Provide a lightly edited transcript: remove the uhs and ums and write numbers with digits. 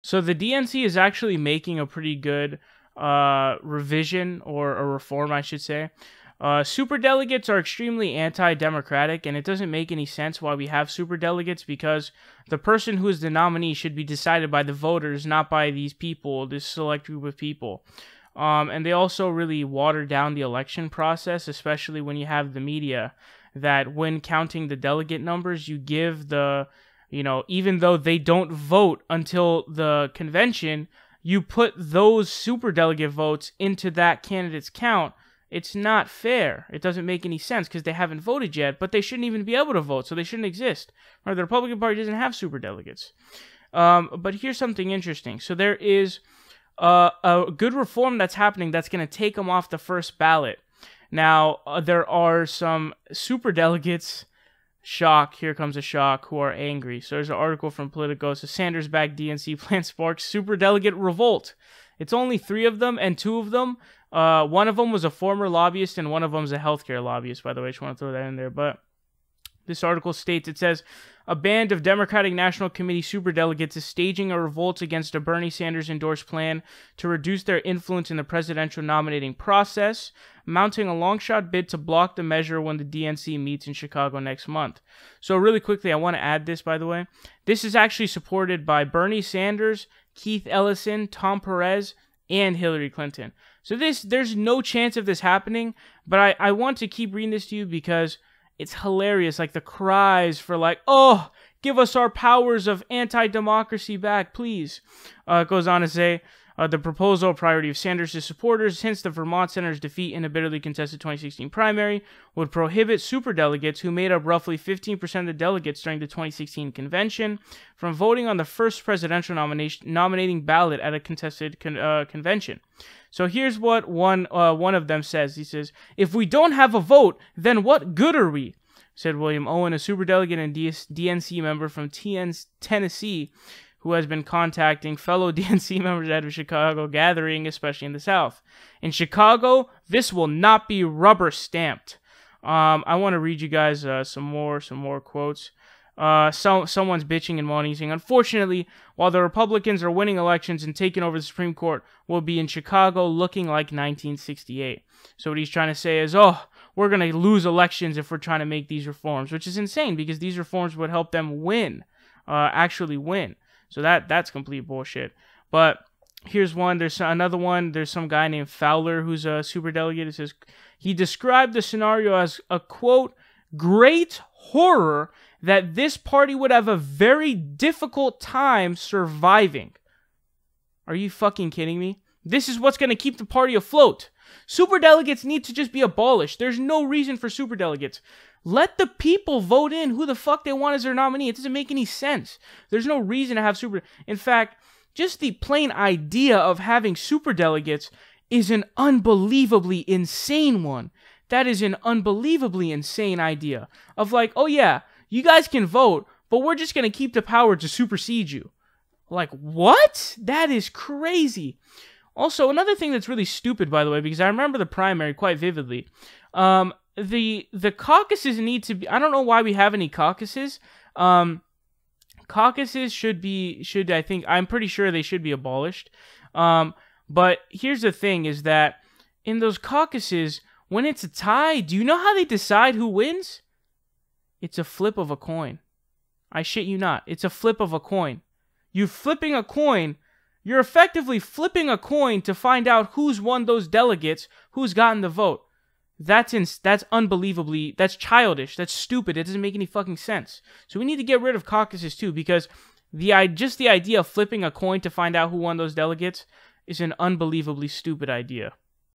So the DNC is actually making a pretty good revision or a reform, I should say. Superdelegates are extremely anti-democratic, and it doesn't make any sense why we have superdelegates, because the person who is the nominee should be decided by the voters, not by these people, this select group of people. And they also really water down the election process, especially when you have the media, that when counting the delegate numbers, you give the, even though they don't vote until the convention, you put those superdelegate votes into that candidate's count. It's not fair. It doesn't make any sense because they haven't voted yet, but they shouldn't even be able to vote, so they shouldn't exist. Or the Republican Party doesn't have superdelegates. But here's something interesting. So there is a good reform that's happening that's going to take them off the first ballot. Now, there are some superdelegates, shock, here comes a shock, who are angry. So there's an article from Politico. So Sanders-backed DNC plan sparks superdelegate revolt. It's only 3 of them, and 2 of them, one of them was a former lobbyist, and one of them is a healthcare lobbyist, by the way. I just want to throw that in there. But this article states, it says, a band of Democratic National Committee superdelegates is staging a revolt against a Bernie Sanders-endorsed plan to reduce their influence in the presidential nominating process, mounting a long-shot bid to block the measure when the DNC meets in Chicago next month. So really quickly, I want to add this, by the way. This is actually supported by Bernie Sanders, Keith Ellison, Tom Perez, and Hillary Clinton. So there's no chance of this happening, but I want to keep reading this to you because it's hilarious. Like the cries for oh, give us our powers of anti-democracy back, please. It goes on to say, the proposal, priority of Sanders' supporters, since the Vermont Senator's defeat in a bitterly contested 2016 primary, would prohibit superdelegates, who made up roughly 15% of the delegates during the 2016 convention, from voting on the first presidential nominating ballot at a contested convention. So here's what one of them says. He says, if we don't have a vote, then what good are we? Said William Owen, a superdelegate and DNC member from Tennessee, who has been contacting fellow DNC members at a Chicago gathering, especially in the South. In Chicago, this will not be rubber stamped. I want to read you guys some more quotes. Someone's bitching and moaning, saying, unfortunately, while the Republicans are winning elections and taking over the Supreme Court, we'll be in Chicago looking like 1968. So what he's trying to say is, we're going to lose elections if we're trying to make these reforms, which is insane because these reforms would help them win, actually win. So that's complete bullshit. But here's one. There's another one. There's some guy named Fowler who's a superdelegate. It says, he described the scenario as a, quote, great horror that this party would have a very difficult time surviving. Are you fucking kidding me? This is what's going to keep the party afloat. Superdelegates need to just be abolished. There's no reason for superdelegates. Let the people vote in who the fuck they want as their nominee. It doesn't make any sense. There's no reason to have In fact, just the plain idea of having superdelegates is an unbelievably insane one. That is an unbelievably insane idea of oh yeah, you guys can vote, but we're just going to keep the power to supersede you. What? That is crazy. Also, another thing that's really stupid, by the way, because I remember the primary quite vividly. The caucuses need to be, I don't know why we have any caucuses. Caucuses I'm pretty sure they should be abolished. But here's the thing is that in those caucuses, when it's a tie, do you know how they decide who wins? It's a flip of a coin. I shit you not. It's a flip of a coin. You're flipping a coin. You're effectively flipping a coin to find out who's won those delegates, who's gotten the vote. That's unbelievably, that's childish, that's stupid, it doesn't make any fucking sense. So we need to get rid of caucuses too, because just the idea of flipping a coin to find out who won those delegates is an unbelievably stupid idea.